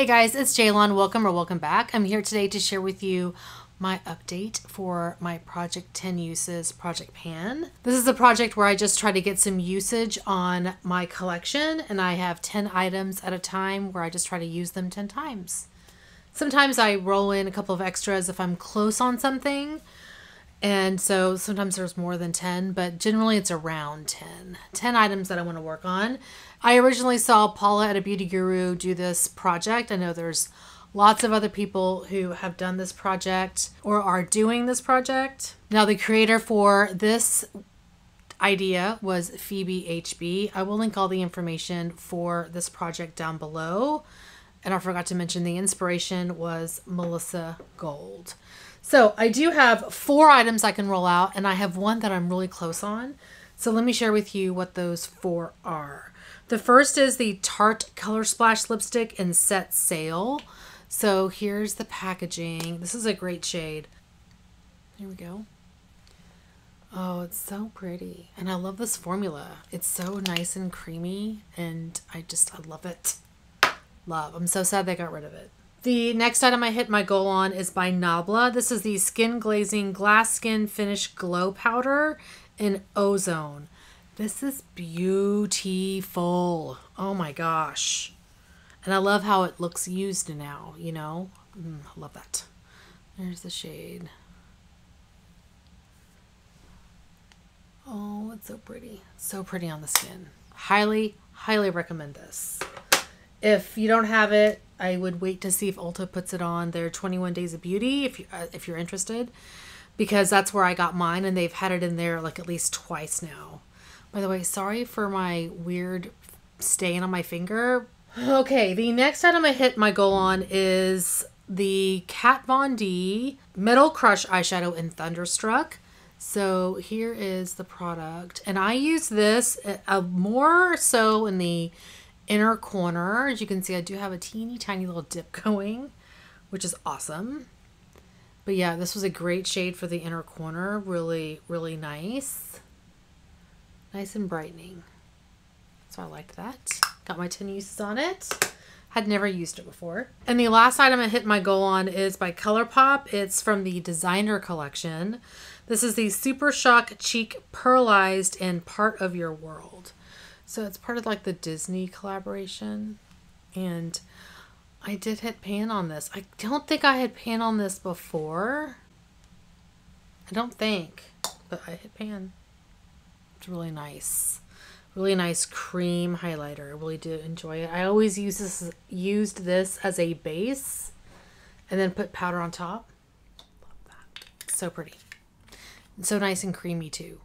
Hey guys, it's Jaylon. Welcome back. I'm here today to share with you my update for my Project 10 Uses Project Pan. This is a project where I just try to get some usage on my collection, and I have 10 items at a time where I just try to use them 10 times. Sometimes I roll in a couple of extras if I'm close on something, and so sometimes there's more than 10, but generally it's around 10. 10 items that I want to work on. I originally saw Paula at a Beauty Guru do this project. I know there's lots of other people who have done this project or are doing this project. Now the creator for this idea was Phoebe HB. I will link all the information for this project down below. And I forgot to mention the inspiration was Melissa Gold. So I do have 4 items I can roll out, and I have one that I'm really close on. So let me share with you what those 4 are. The first is the Tarte Color Splash Lipstick in Set Sail. So here's the packaging. This is a great shade. Here we go. Oh, it's so pretty. And I love this formula. It's so nice and creamy, and I love it. Love. I'm so sad they got rid of it. The next item I hit my goal on is by Nabla. This is the Skin Glazing Glass Skin Finish Glow Powder in Ozone. This is beautiful. Oh my gosh. And I love how it looks used now, you know? I love that. There's the shade. Oh, it's so pretty. So pretty on the skin. Highly, highly recommend this. If you don't have it, I would wait to see if Ulta puts it on their 21 Days of Beauty if you're interested, because that's where I got mine, and they've had it in there like at least twice now. By the way, sorry for my weird stain on my finger. Okay, the next item I hit my goal on is the Kat Von D Metal Crush eyeshadow in Thunderstruck. So here is the product, and I use this more so in the inner corner. As you can see, I do have a teeny tiny little dip going, which is awesome. But yeah, this was a great shade for the inner corner. Really, really nice. Nice and brightening. So I liked that. Got my 10 uses on it. Had never used it before. And the last item I hit my goal on is by ColourPop. It's from the Designer collection. This is the Super Shock Cheek Pearlized in Part of Your World. So it's part of like the Disney collaboration. And I did hit pan on this. I don't think I had pan on this before. I don't think, but I hit pan. It's really nice. Really nice cream highlighter. I really did enjoy it. I always used this as a base and then put powder on top. Love that. So pretty. And so nice and creamy too.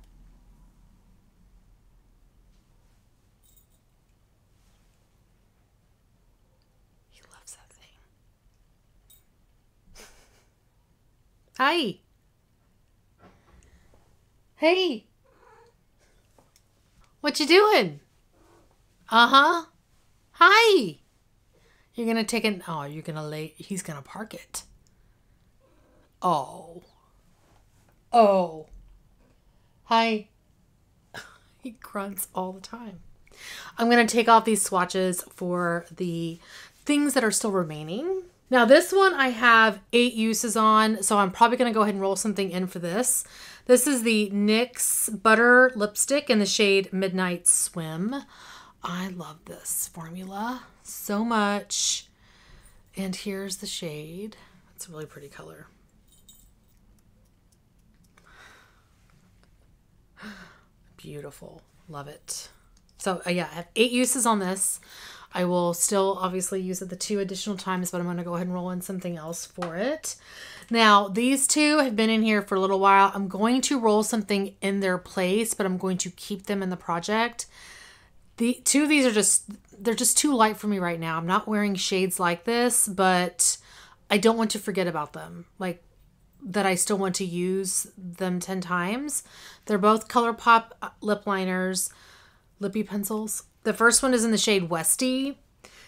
He loves that thing. Hi. Hey. What you doing? Uh-huh. Hi. You're gonna take it. Oh, you're gonna lay. He's gonna park it. Oh. Oh. Hi. He grunts all the time. I'm gonna take off these swatches for the things that are still remaining. Now this one I have 8 uses on, so I'm probably gonna go ahead and roll something in for this. This is the NYX Butter Lipstick in the shade Midnight Swim. I love this formula so much. And here's the shade. It's a really pretty color. Beautiful. Love it. So yeah, I have 8 uses on this. I will still obviously use it the 2 additional times, but I'm going to go ahead and roll in something else for it. Now, these 2 have been in here for a little while. I'm going to roll something in their place, but I'm going to keep them in the project. The 2 of these are they're just too light for me right now. I'm not wearing shades like this, but I don't want to forget about them. Like, that I still want to use them 10 times. They're both ColourPop lip liners, lippy pencils. The first one is in the shade Westy.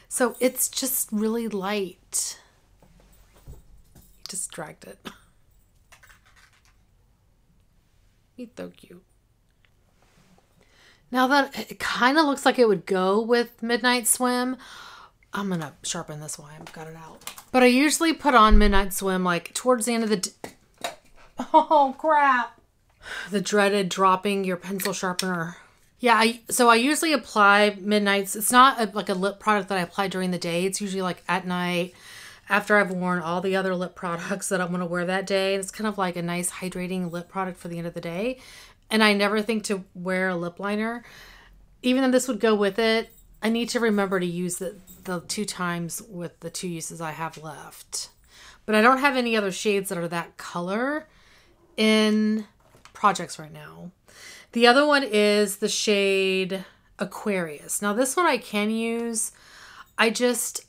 So it's just really light. He just dragged it. He's so cute. Now that it kind of looks like it would go with Midnight Swim, I'm gonna sharpen this while I've got it out. But I usually put on Midnight Swim like towards the end of the oh crap. The dreaded dropping your pencil sharpener. Yeah, so I usually apply Midnights. It's not like a lip product that I apply during the day. It's usually like at night after I've worn all the other lip products that I'm going to wear that day. It's kind of like a nice hydrating lip product for the end of the day. And I never think to wear a lip liner. Even though this would go with it, I need to remember to use the 2 times with the 2 uses I have left. But I don't have any other shades that are that color in projects right now. The other one is the shade Aquarius. Now this one I can use. I just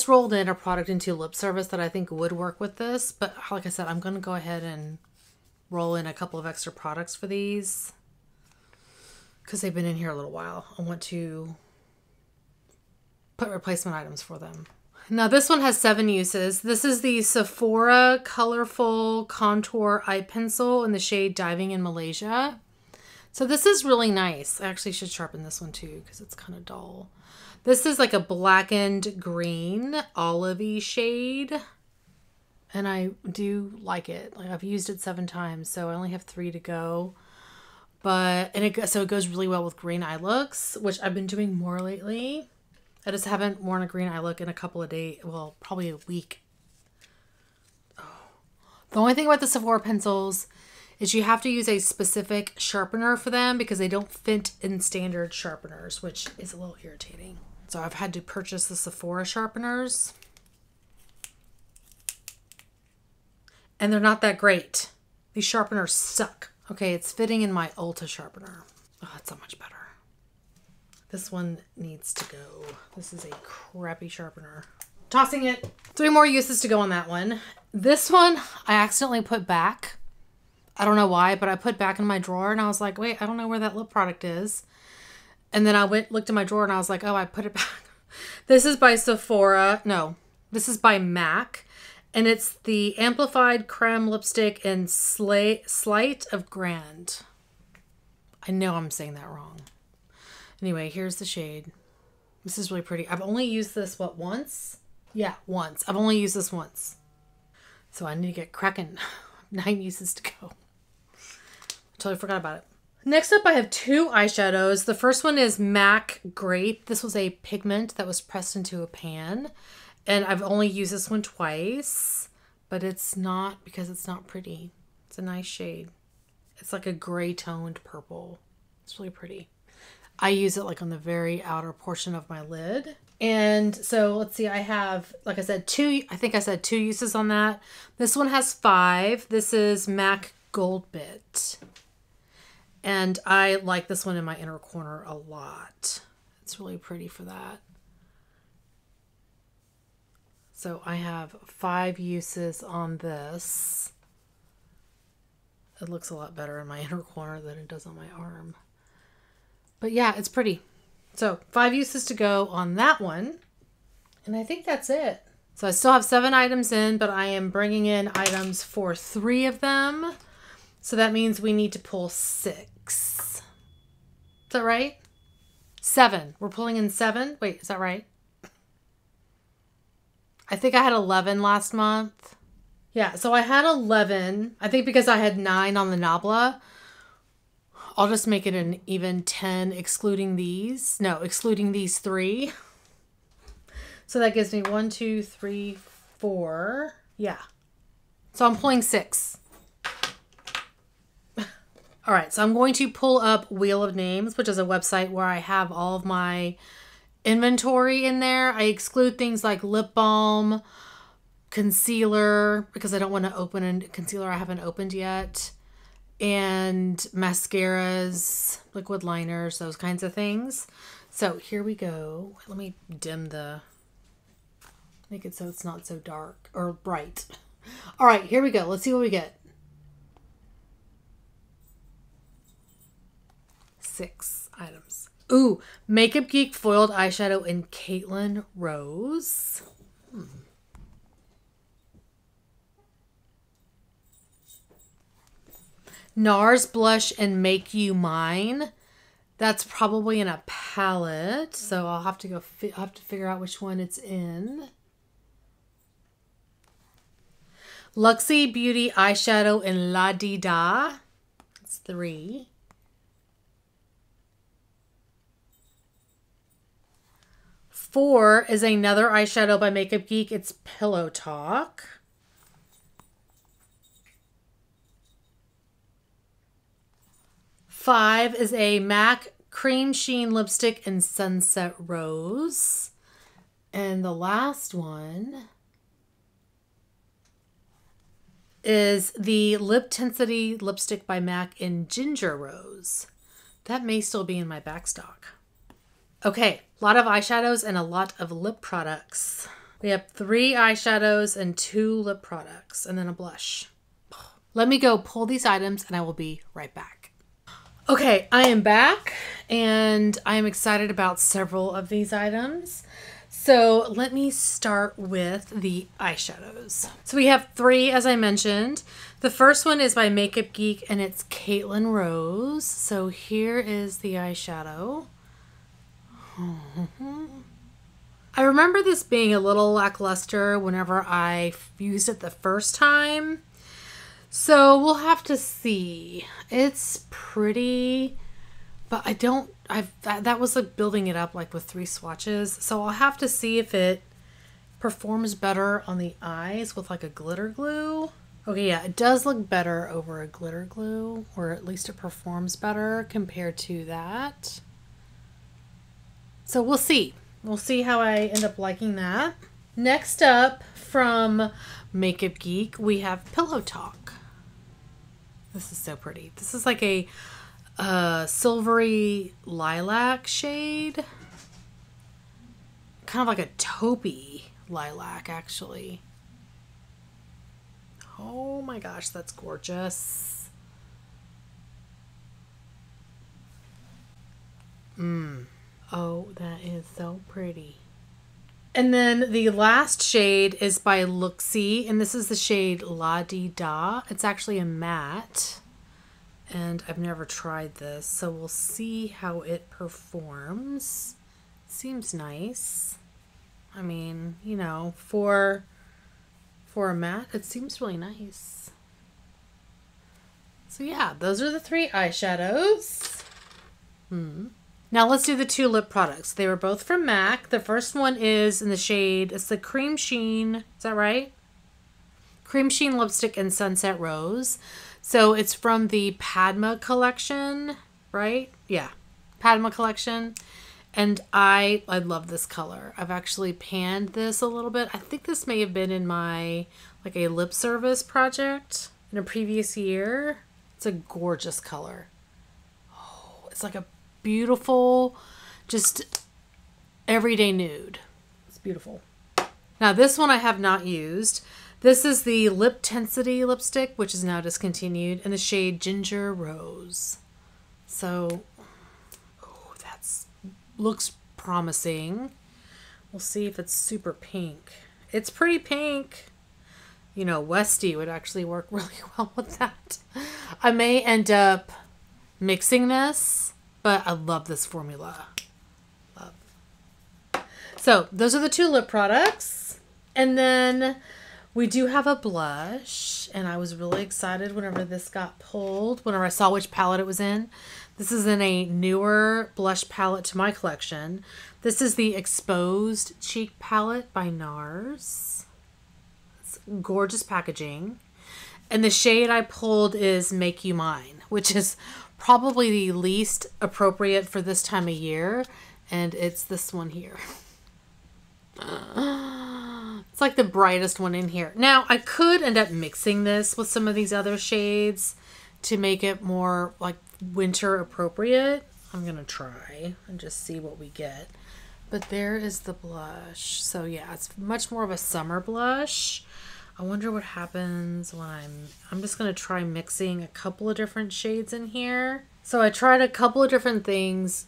rolled in a product into lip service that I think would work with this. But like I said, I'm going to go ahead and roll in a couple of extra products for these. Because they've been in here a little while. I want to put replacement items for them. Now this one has 7 uses. This is the Sephora Colorful Contour Eye Pencil in the shade Diving in Malaysia. So this is really nice. I actually should sharpen this one too because it's kind of dull. This is like a blackened green olivey shade. And I do like it. Like I've used it 7 times, so I only have 3 to go. So it goes really well with green eye looks, which I've been doing more lately. I just haven't worn a green eye look in a couple of days. Well, probably a week. Oh. The only thing about the Sephora pencils is you have to use a specific sharpener for them because they don't fit in standard sharpeners, which is a little irritating. So I've had to purchase the Sephora sharpeners. And they're not that great. These sharpeners suck. Okay, it's fitting in my Ulta sharpener. Oh, that's so much better. This one needs to go. This is a crappy sharpener. Tossing it. 3 more uses to go on that one. This one I accidentally put back. I don't know why, but I put back in my drawer and I was like, wait, I don't know where that lip product is. And then I looked in my drawer and I was like, oh, I put it back. This is by Sephora. No, this is by MAC. And it's the Amplified Creme Lipstick in Slight of Grand. I know I'm saying that wrong. Anyway, here's the shade. This is really pretty. I've only used this, what, once? Yeah, once. I've only used this once. So I need to get cracking. 9 uses to go. Totally forgot about it. Next up, I have 2 eyeshadows. The first one is MAC Grape. This was a pigment that was pressed into a pan. And I've only used this one twice. But it's not, because it's not pretty. It's a nice shade. It's like a gray toned purple. It's really pretty. I use it like on the very outer portion of my lid. And so let's see, I have, like I said, 2, I think I said 2 uses on that. This one has 5. This is MAC Gold Bit. And I like this one in my inner corner a lot. It's really pretty for that. So I have 5 uses on this. It looks a lot better in my inner corner than it does on my arm. But yeah, it's pretty. So 5 uses to go on that one. And I think that's it. So I still have 7 items in, but I am bringing in items for 3 of them. So that means we need to pull 6. Is that right? 7. We're pulling in 7. Wait, is that right? I think I had 11 last month. Yeah, so I had 11. I think because I had 9 on the Nabla. I'll just make it an even 10 excluding these. No, excluding these 3. So that gives me 1, 2, 3, 4. Yeah. So I'm pulling 6. All right, so I'm going to pull up Wheel of Names, which is a website where I have all of my inventory in there. I exclude things like lip balm, concealer, because I don't want to open a concealer I haven't opened yet, and mascaras, liquid liners, those kinds of things. So here we go. Let me dim make it so it's not so dark or bright. All right, here we go. Let's see what we get. 6 items. Ooh, Makeup Geek Foiled Eyeshadow in Caitlin Rose. NARS Blush and Make You Mine That's probably in a palette, so I'll have to go. I'll have to figure out which one it's in. Luxie Beauty eyeshadow in La Di Da. It's 3. Four is another eyeshadow by Makeup Geek. It's Pillow Talk. Five is a MAC Cream Sheen Lipstick in Sunset Rose. And the last one is the Lip Tensity Lipstick by MAC in Ginger Rose. That may still be in my backstock. Okay, a lot of eyeshadows and a lot of lip products. We have 3 eyeshadows and 2 lip products, and then a blush. Let me go pull these items and I will be right back. Okay, I am back and I am excited about several of these items. So let me start with the eyeshadows. So we have 3, as I mentioned. The first one is by Makeup Geek and it's Caitlin Rose. So here is the eyeshadow. I remember this being a little lackluster whenever I used it the first time. So we'll have to see. It's pretty, but that was like building it up like with 3 swatches. So I'll have to see if it performs better on the eyes with like a glitter glue. Okay, yeah, it does look better over a glitter glue, or at least it performs better compared to that. So we'll see. We'll see how I end up liking that. Next up from Makeup Geek, we have Pillow Talk. This is so pretty. This is like a silvery lilac shade. Kind of like a taupey lilac, actually. Oh my gosh, that's gorgeous. Oh, that is so pretty. And then the last shade is by Luxie, and this is the shade La Di Da. It's actually a matte, and I've never tried this, so we'll see how it performs. Seems nice. I mean, you know, for a matte, it seems really nice. So yeah, those are the 3 eyeshadows. Now let's do the 2 lip products. They were both from MAC. The first one is in the shade, it's the Cream Sheen, is that right? Cream Sheen Lipstick in Sunset Rose. So it's from the Padma collection, right? Yeah, Padma collection. And I love this color. I've actually panned this a little bit. I think this may have been in my, like a lip service project in a previous year. It's a gorgeous color. Oh, it's like a beautiful, just everyday nude. It's beautiful. Now this one I have not used. This is the Lip Tensity lipstick, which is now discontinued, in the shade Ginger Rose. So, oh, that's looks promising. We'll see if it's super pink. It's pretty pink. You know, Westy would actually work really well with that. I may end up mixing this, but I love this formula. Love. So those are the 2 lip products. And then we do have a blush. And I was really excited whenever this got pulled, whenever I saw which palette it was in. This is in a newer blush palette to my collection. This is the Exposed Cheek palette by NARS. It's gorgeous packaging. And the shade I pulled is Make You Mine, which is probably the least appropriate for this time of year, and it's this one here. It's like the brightest one in here. Now, I could end up mixing this with some of these other shades to make it more like winter appropriate. I'm gonna try and just see what we get. But there is the blush. So yeah, it's much more of a summer blush. I wonder what happens when I'm just going to try mixing a couple of different shades in here. So I tried a couple of different things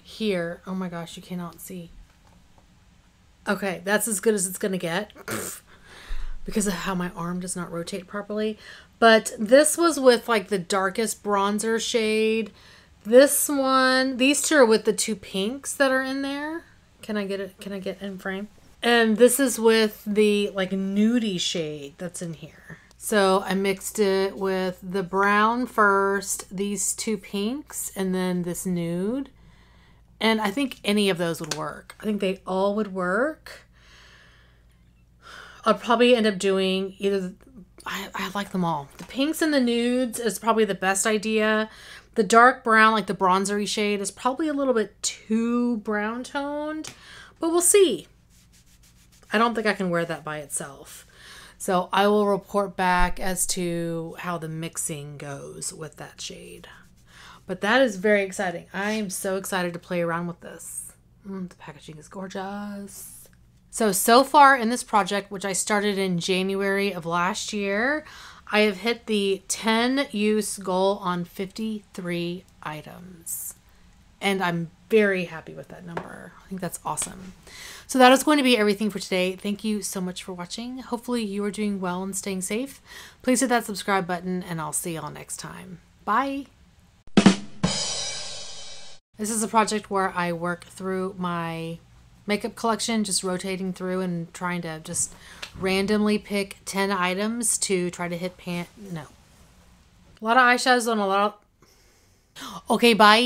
here. Oh my gosh, you cannot see. Okay, that's as good as it's going to get because of how my arm does not rotate properly. But this was with like the darkest bronzer shade, This one, these two are with the two pinks that are in there. Can I get it? Can I get in frame? And this is with the like nudie shade that's in here. So I mixed it with the brown first, these two pinks, and then this nude. And I think any of those would work. I think they all would work. I'll probably end up doing either, I like them all. The pinks and the nudes is probably the best idea. The dark brown, like the bronzery shade, is probably a little bit too brown toned, but we'll see. I don't think I can wear that by itself. So I will report back as to how the mixing goes with that shade. But that is very exciting. I am so excited to play around with this. The packaging is gorgeous. So far in this project, which I started in January of last year, I have hit the 10 use goal on 53 items. And I'm very happy with that number. I think that's awesome. So that is going to be everything for today. Thank you so much for watching. Hopefully you are doing well and staying safe. Please hit that subscribe button and I'll see y'all next time. Bye. This is a project where I work through my makeup collection, just rotating through and trying to just randomly pick 10 items to try to hit a lot of eyeshadows on a lot of... Okay, bye.